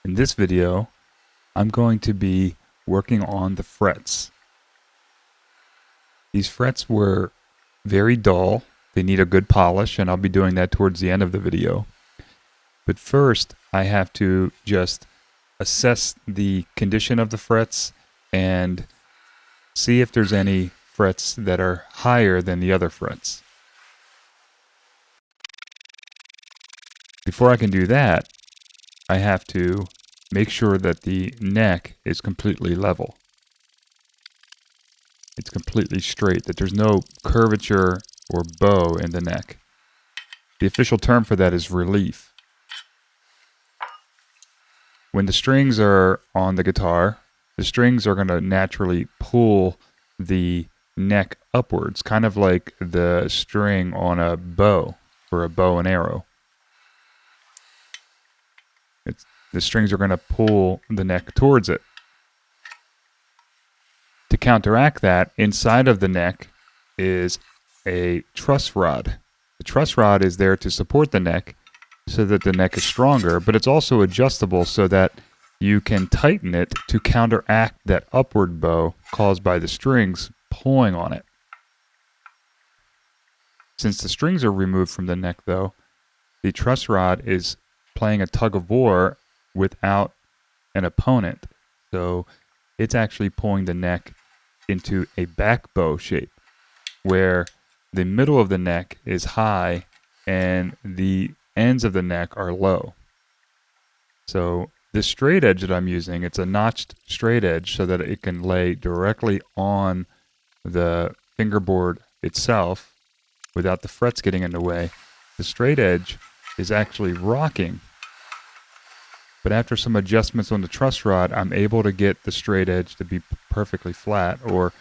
In this video, I'm going to be working on the frets. These frets were very dull. They need a good polish, and I'll be doing that towards the end of the video. But first, I have to just assess the condition of the frets and see if there's any frets that are higher than the other frets. Before I can do that, I have to make sure that the neck is completely level. It's completely straight, that there's no curvature or bow in the neck. The official term for that is relief. When the strings are on the guitar, the strings are going to naturally pull the neck upwards, kind of like the string on a bow for a bow and arrow. The strings are going to pull the neck towards it. To counteract that, inside of the neck is a truss rod. The truss rod is there to support the neck so that the neck is stronger, but it's also adjustable so that you can tighten it to counteract that upward bow caused by the strings pulling on it. Since the strings are removed from the neck, though, the truss rod is playing a tug of war without an opponent. So it's actually pulling the neck into a back bow shape where the middle of the neck is high and the ends of the neck are low. So this straight edge that I'm using, it's a notched straight edge so that it can lay directly on the fingerboard itself without the frets getting in the way. The straight edge is actually rocking, but after some adjustments on the truss rod, I'm able to get the straight edge to be perfectly flat, or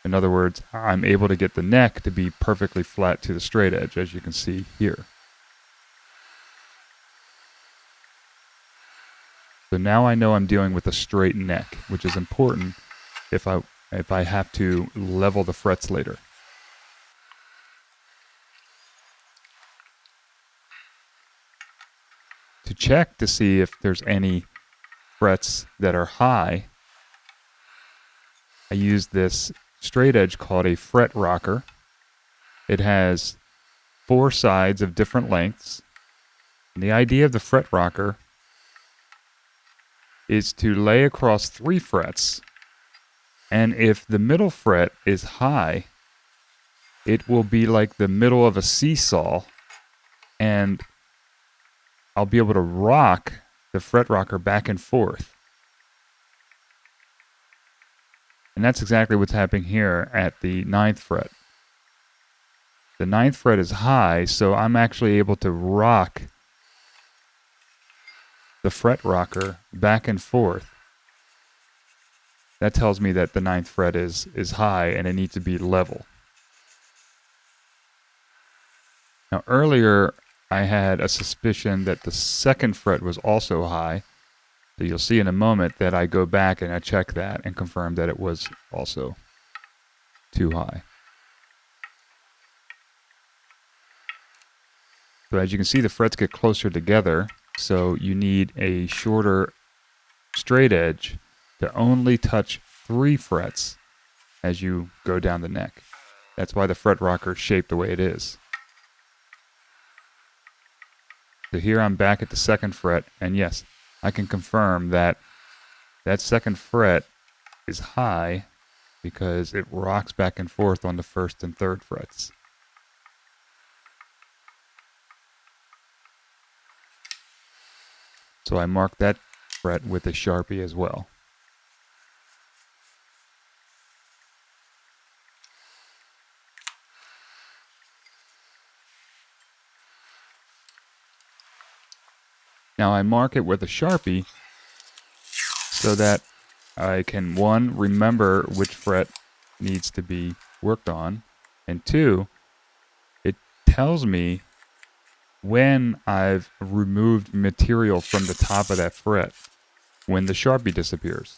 in other words, I'm able to get the neck to be perfectly flat to the straight edge, as you can see here. So now I know I'm dealing with a straight neck, which is important if I have to level the frets later. To check to see if there's any frets that are high, I use this straight edge called a fret rocker. It has 4 sides of different lengths. And the idea of the fret rocker is to lay across 3 frets, and if the middle fret is high, it will be like the middle of a seesaw, and I'll be able to rock the fret rocker back and forth. And that's exactly what's happening here at the 9th fret. The 9th fret is high, so I'm actually able to rock the fret rocker back and forth. That tells me that the 9th fret is high and it needs to be level. Now earlier I had a suspicion that the 2nd fret was also high. So you'll see in a moment that I go back and I check that and confirm that it was also too high. So as you can see, the frets get closer together, so you need a shorter straight edge to only touch 3 frets as you go down the neck. That's why the fret rocker is shaped the way it is. So here I'm back at the 2nd fret, and yes, I can confirm that that 2nd fret is high because it rocks back and forth on the 1st and 3rd frets. So I mark that fret with a Sharpie as well. Now I mark it with a Sharpie so that I can, 1, remember which fret needs to be worked on, and 2, it tells me when I've removed material from the top of that fret, when the Sharpie disappears.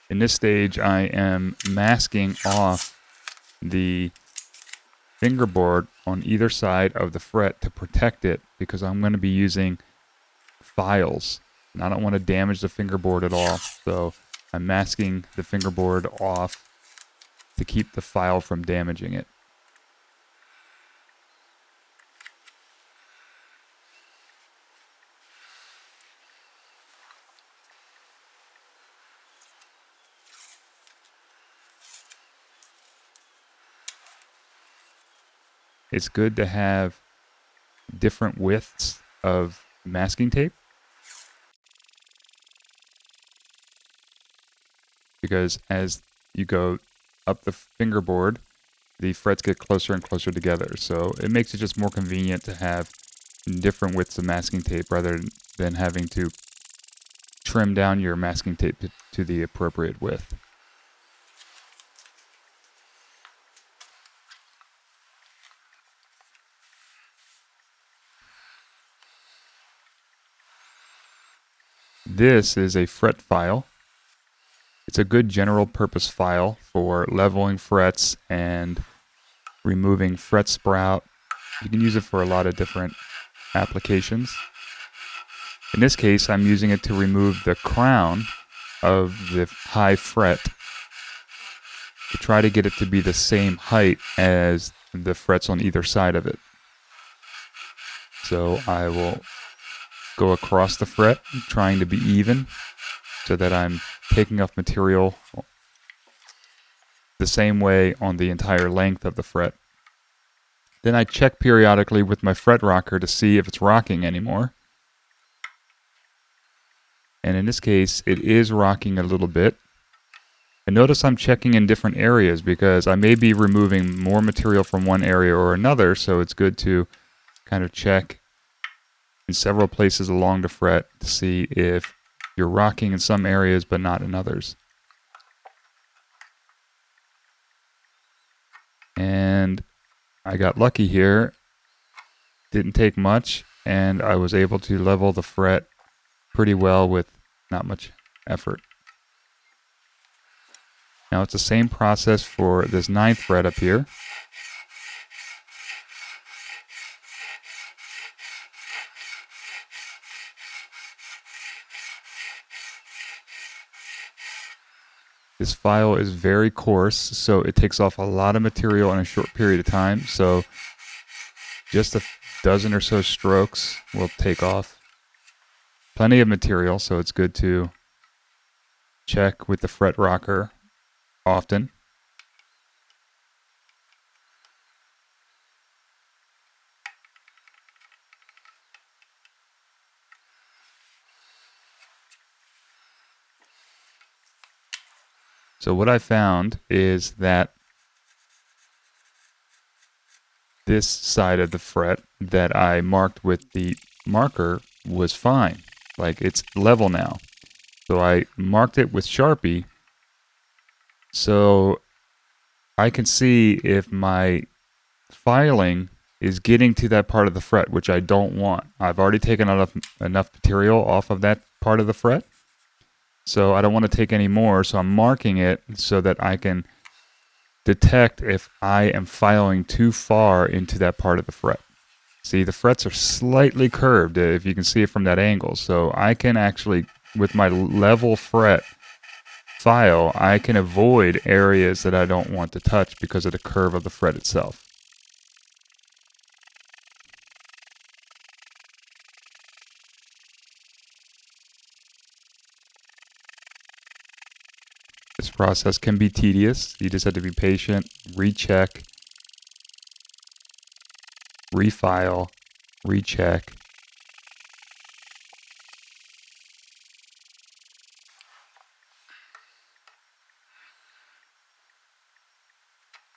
In this stage, I am masking off the fingerboard on either side of the fret to protect it, because I'm going to be using files and I don't want to damage the fingerboard at all. So I'm masking the fingerboard off to keep the file from damaging it. It's good to have different widths of masking tape, because as you go up the fingerboard, the frets get closer and closer together. So it makes it just more convenient to have different widths of masking tape rather than having to trim down your masking tape to the appropriate width. This is a fret file. It's a good general purpose file for leveling frets and removing fret sprout. You can use it for a lot of different applications. In this case, I'm using it to remove the crown of the high fret to try to get it to be the same height as the frets on either side of it. So I will go across the fret, trying to be even, so that I'm taking off material the same way on the entire length of the fret. Then I check periodically with my fret rocker to see if it's rocking anymore. And in this case, it is rocking a little bit. And notice I'm checking in different areas because I may be removing more material from one area or another, so it's good to kind of check in several places along the fret to see if you're rocking in some areas but not in others. And I got lucky here. Didn't take much, and I was able to level the fret pretty well with not much effort. Now it's the same process for this 9th fret up here. This file is very coarse, so it takes off a lot of material in a short period of time. So just a dozen or so strokes will take off plenty of material, so it's good to check with the fret rocker often. So what I found is that this side of the fret that I marked with the marker was fine. Like, it's level now. So I marked it with Sharpie so I can see if my filing is getting to that part of the fret, which I don't want. I've already taken enough material off of that part of the fret, so I don't want to take any more. So I'm marking it so that I can detect if I am filing too far into that part of the fret. See, the frets are slightly curved, if you can see it from that angle. So I can actually, with my level fret file, I can avoid areas that I don't want to touch because of the curve of the fret itself. This process can be tedious. You just have to be patient, recheck, refile, recheck.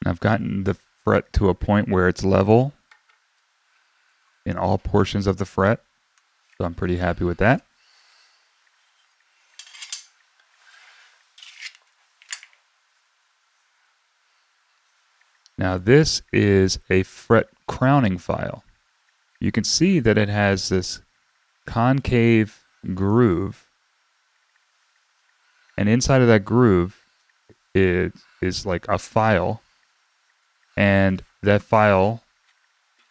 And I've gotten the fret to a point where it's level in all portions of the fret, so I'm pretty happy with that. Now this is a fret crowning file. You can see that it has this concave groove, and inside of that groove is like a file And that file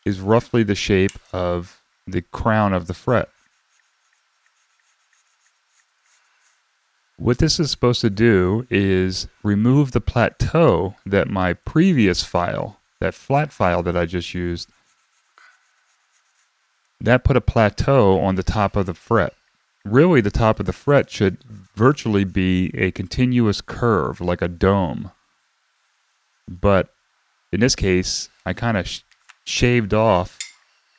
is roughly the shape of the crown of the fret. What this is supposed to do is remove the plateau that my previous file, that flat file that I just used, that put a plateau on the top of the fret. Really, the top of the fret should virtually be a continuous curve, like a dome. But in this case, I kind of shaved off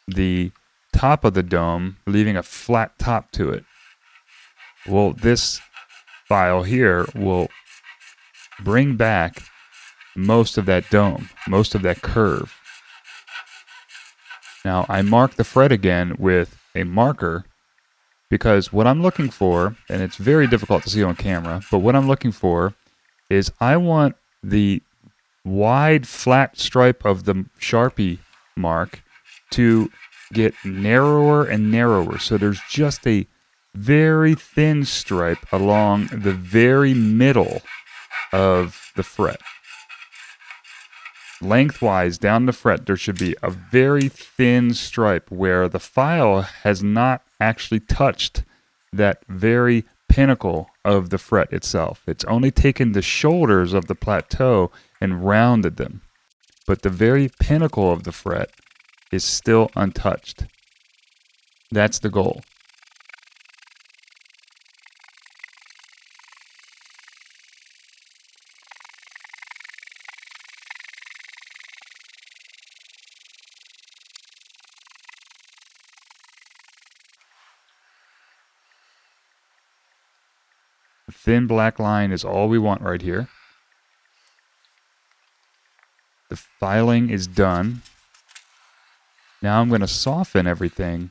the top of the dome, leaving a flat top to it. Well, this file here will bring back most of that dome, most of that curve. Now I mark the fret again with a marker because what I'm looking for, and it's very difficult to see on camera, but what I'm looking for is I want the wide flat stripe of the Sharpie mark to get narrower and narrower. So there's just a very thin stripe along the very middle of the fret. Lengthwise down the fret, there should be a very thin stripe where the file has not actually touched that very pinnacle of the fret itself. It's only taken the shoulders of the plateau and rounded them. But the very pinnacle of the fret is still untouched. That's the goal. The thin black line is all we want right here. The filing is done. Now I'm going to soften everything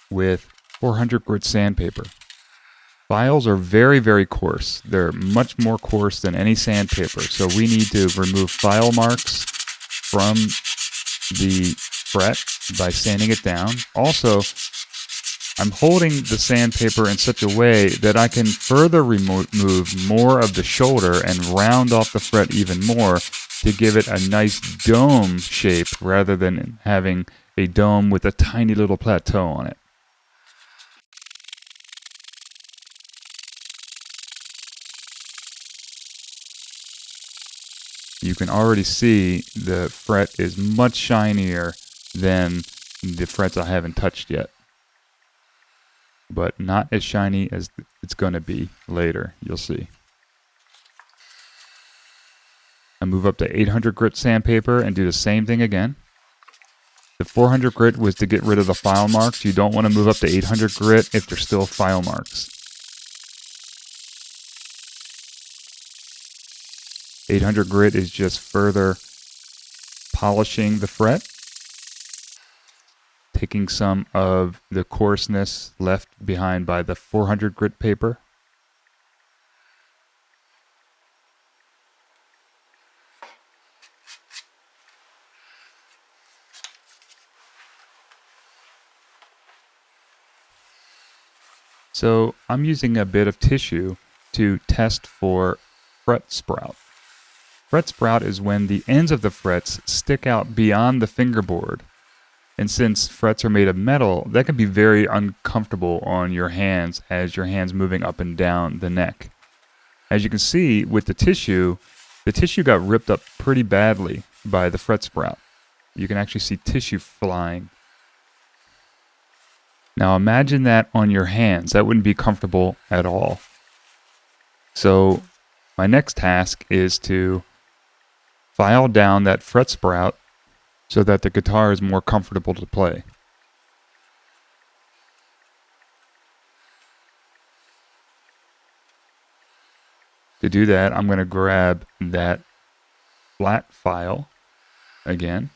with 400 grit sandpaper. Files are very, very coarse. They're much more coarse than any sandpaper. So we need to remove file marks from the fret by sanding it down. Also, I'm holding the sandpaper in such a way that I can further remove more of the shoulder and round off the fret even more to give it a nice dome shape rather than having a dome with a tiny little plateau on it. You can already see the fret is much shinier than the frets I haven't touched yet. But not as shiny as it's going to be later, you'll see. I move up to 800 grit sandpaper and do the same thing again. The 400 grit was to get rid of the file marks. You don't want to move up to 800 grit if there's still file marks. 800 grit is just further polishing the fret, taking some of the coarseness left behind by the 400 grit paper. So I'm using a bit of tissue to test for fret sprout. Fret sprout is when the ends of the frets stick out beyond the fingerboard. And since frets are made of metal, that can be very uncomfortable on your hands as your hands moving up and down the neck. As you can see with the tissue got ripped up pretty badly by the fret sprout. You can actually see tissue flying. Now imagine that on your hands. That wouldn't be comfortable at all. So my next task is to file down that fret sprout so that the guitar is more comfortable to play. To do that, I'm going to grab that flat file again.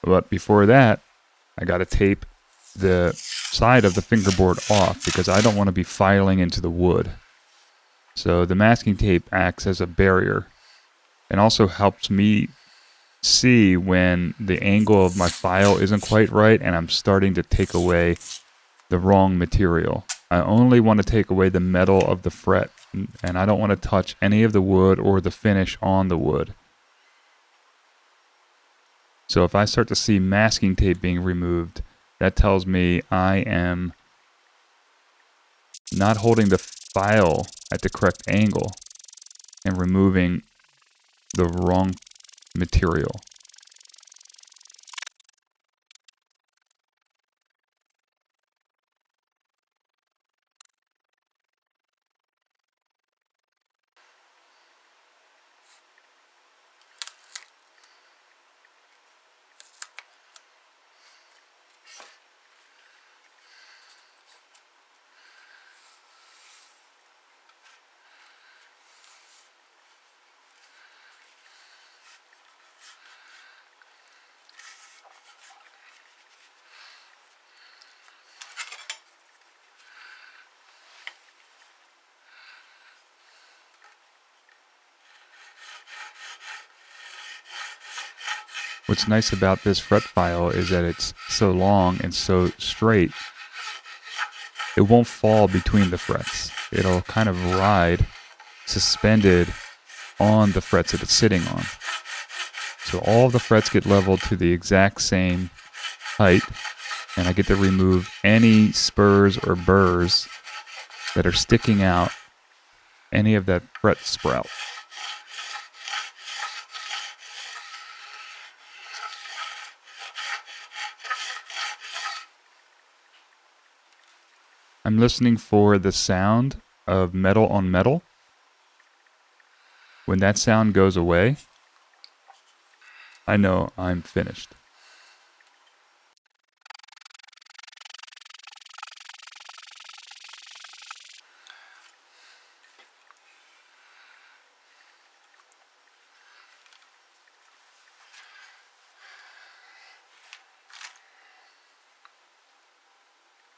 But before that, I got to tape the side of the fingerboard off because I don't want to be filing into the wood. So the masking tape acts as a barrier and also helps me see when the angle of my file isn't quite right and I'm starting to take away the wrong material. I only want to take away the metal of the fret, and I don't want to touch any of the wood or the finish on the wood. So if I start to see masking tape being removed, that tells me I am not holding the file at the correct angle and removing the wrong material. What's nice about this fret file is that it's so long and so straight, it won't fall between the frets. It'll kind of ride suspended on the frets that it's sitting on. So all of the frets get leveled to the exact same height, and I get to remove any spurs or burrs that are sticking out, any of that fret sprout. I'm listening for the sound of metal on metal. When that sound goes away, I know I'm finished.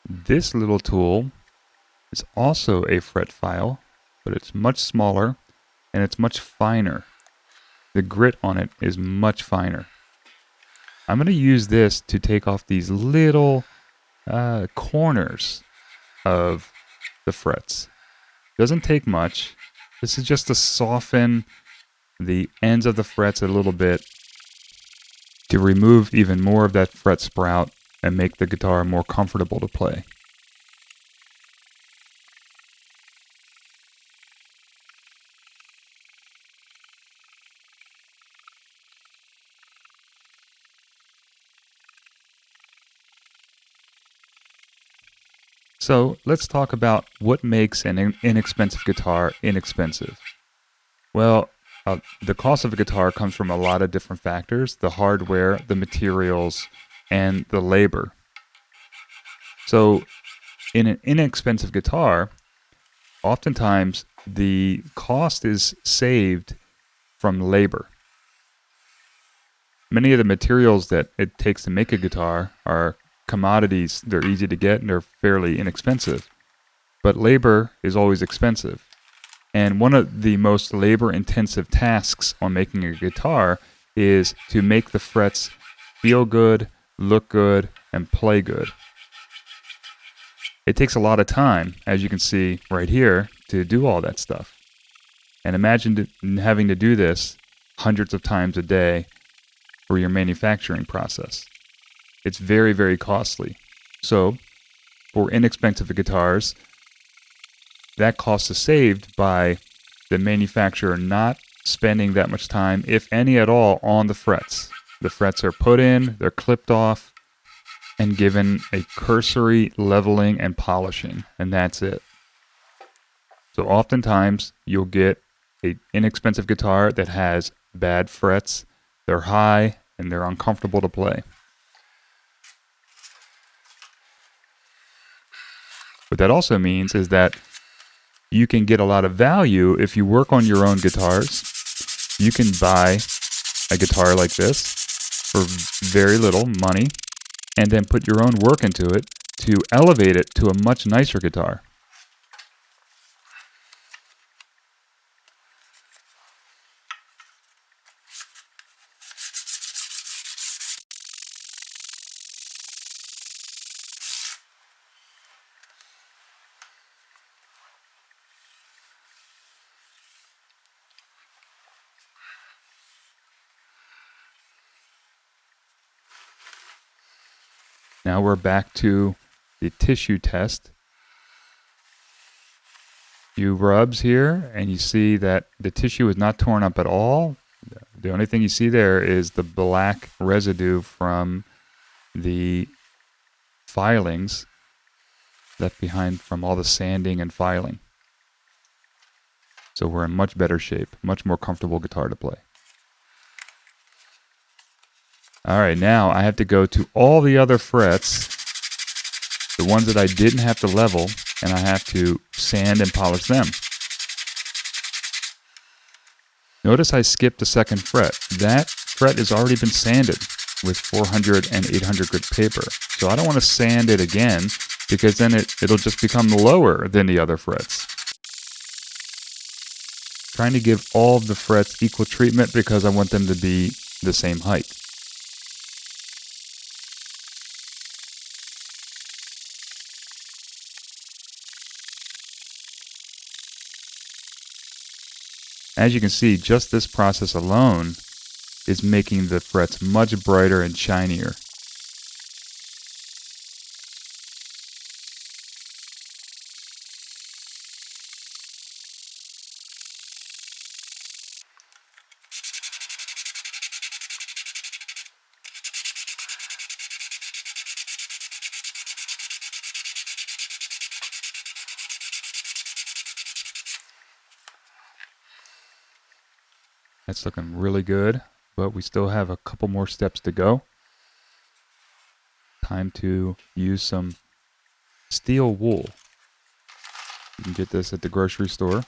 This little tool is also a fret file, but it's much smaller and it's much finer. The grit on it is much finer. I'm going to use this to take off these little corners of the frets. Doesn't take much. This is just to soften the ends of the frets a little bit to remove even more of that fret sprout and make the guitar more comfortable to play. So let's talk about what makes an inexpensive guitar inexpensive. Well, the cost of a guitar comes from a lot of different factors: the hardware, the materials, and the labor. So in an inexpensive guitar, oftentimes the cost is saved from labor. Many of the materials that it takes to make a guitar are commodities. They're easy to get and they're fairly inexpensive. But labor is always expensive. And one of the most labor-intensive tasks on making a guitar is to make the frets feel good, look good, and play good. It takes a lot of time, as you can see right here, to do all that stuff. And imagine having to do this hundreds of times a day for your manufacturing process. It's very, very costly. So, for inexpensive guitars, that cost is saved by the manufacturer not spending that much time, if any at all, on the frets. The frets are put in, they're clipped off, and given a cursory leveling and polishing, and that's it. So oftentimes, you'll get an inexpensive guitar that has bad frets, they're high, and they're uncomfortable to play. What that also means is that you can get a lot of value if you work on your own guitars. You can buy a guitar like this for very little money and then put your own work into it to elevate it to a much nicer guitar. Now we're back to the tissue test. Few rubs here, and you see that the tissue is not torn up at all. The only thing you see there is the black residue from the filings left behind from all the sanding and filing. So we're in much better shape, much more comfortable guitar to play. All right, now I have to go to all the other frets, the ones that I didn't have to level, and I have to sand and polish them. Notice I skipped the second fret. That fret has already been sanded with 400 and 800 grit paper. So I don't want to sand it again because then it'll just become lower than the other frets. Trying to give all of the frets equal treatment because I want them to be the same height. As you can see, just this process alone is making the frets much brighter and shinier. That's looking really good, but we still have a couple more steps to go. Time to use some steel wool. You can get this at the grocery store.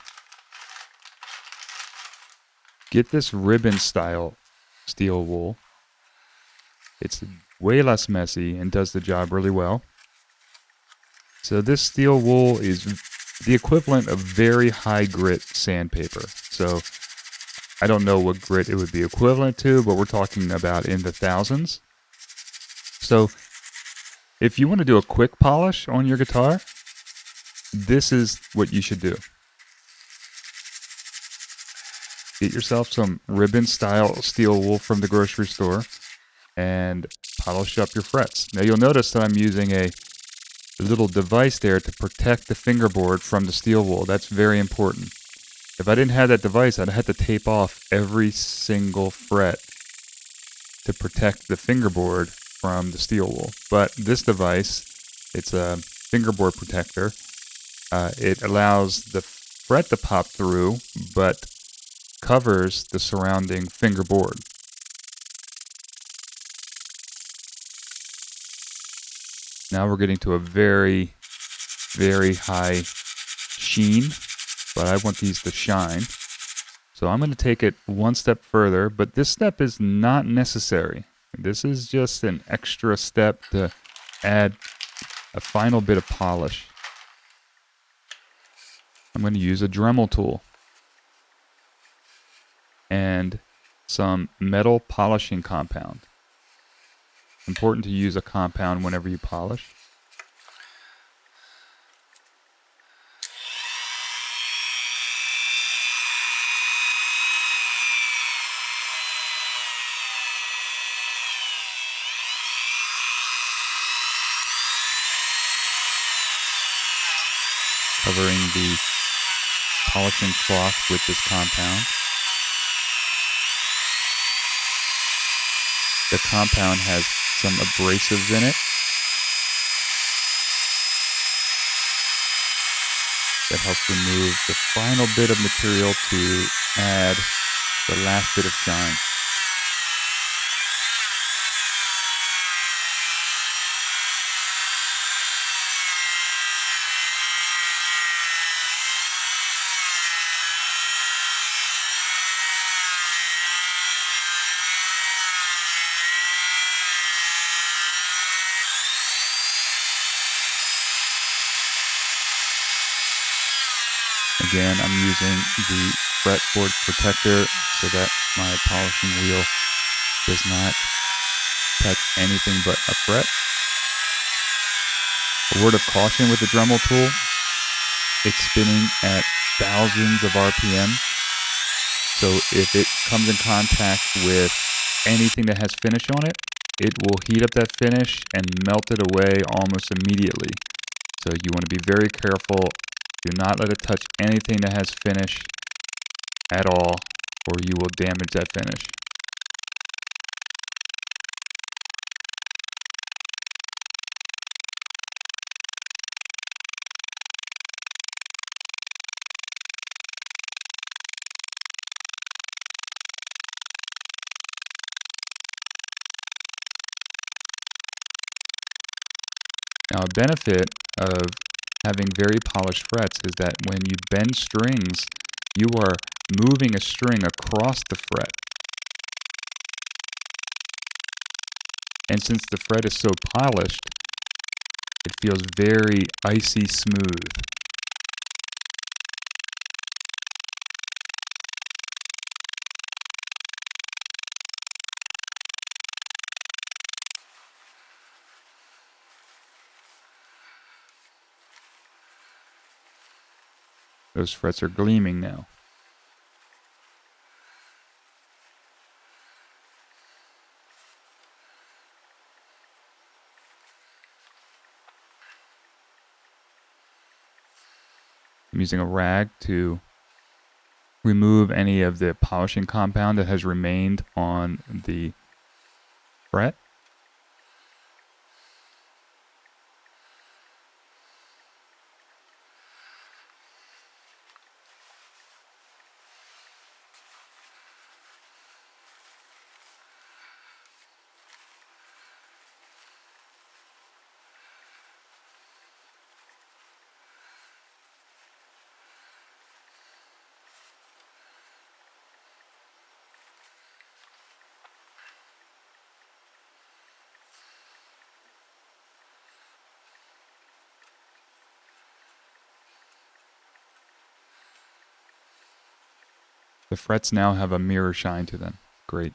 Get this ribbon style steel wool. It's way less messy and does the job really well. So this steel wool is the equivalent of very high grit sandpaper. So I don't know what grit it would be equivalent to, but we're talking about in the thousands. So if you want to do a quick polish on your guitar, this is what you should do. Get yourself some ribbon style steel wool from the grocery store and polish up your frets. Now you'll notice that I'm using a little device there to protect the fingerboard from the steel wool. That's very important. If I didn't have that device, I'd have to tape off every single fret to protect the fingerboard from the steel wool. But this device, it's a fingerboard protector. It allows the fret to pop through, but covers the surrounding fingerboard. Now we're getting to a very, very high sheen. But I want these to shine. So I'm going to take it one step further, but this step is not necessary. This is just an extra step to add a final bit of polish. I'm going to use a Dremel tool and some metal polishing compound. Important to use a compound whenever you polish. Covering the polishing cloth with this compound. The compound has some abrasives in it that helps remove the final bit of material to add the last bit of shine. Again, I'm using the fretboard protector so that my polishing wheel does not touch anything but a fret. A word of caution with the Dremel tool, it's spinning at thousands of RPM. So if it comes in contact with anything that has finish on it, it will heat up that finish and melt it away almost immediately. So you want to be very careful. Do not let it touch anything that has finish at all, or you will damage that finish. Now, a benefit of having very polished frets is that when you bend strings, you are moving a string across the fret. And since the fret is so polished, it feels very icy smooth. Those frets are gleaming now. I'm using a rag to remove any of the polishing compound that has remained on the fret. The frets now have a mirror shine to them. Great.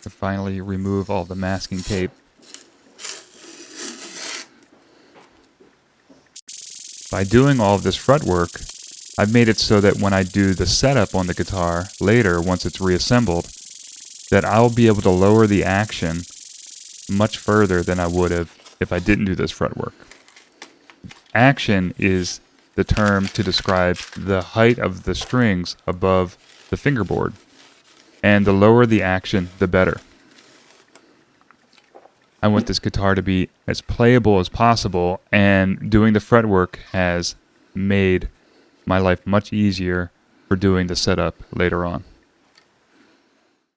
To finally remove all the masking tape. By doing all of this fretwork, I've made it so that when I do the setup on the guitar later, once it's reassembled, that I'll be able to lower the action much further than I would have if I didn't do this fretwork. Action is the term to describe the height of the strings above the fingerboard. And the lower the action, the better. I want this guitar to be as playable as possible, and doing the fretwork has made my life much easier for doing the setup later on.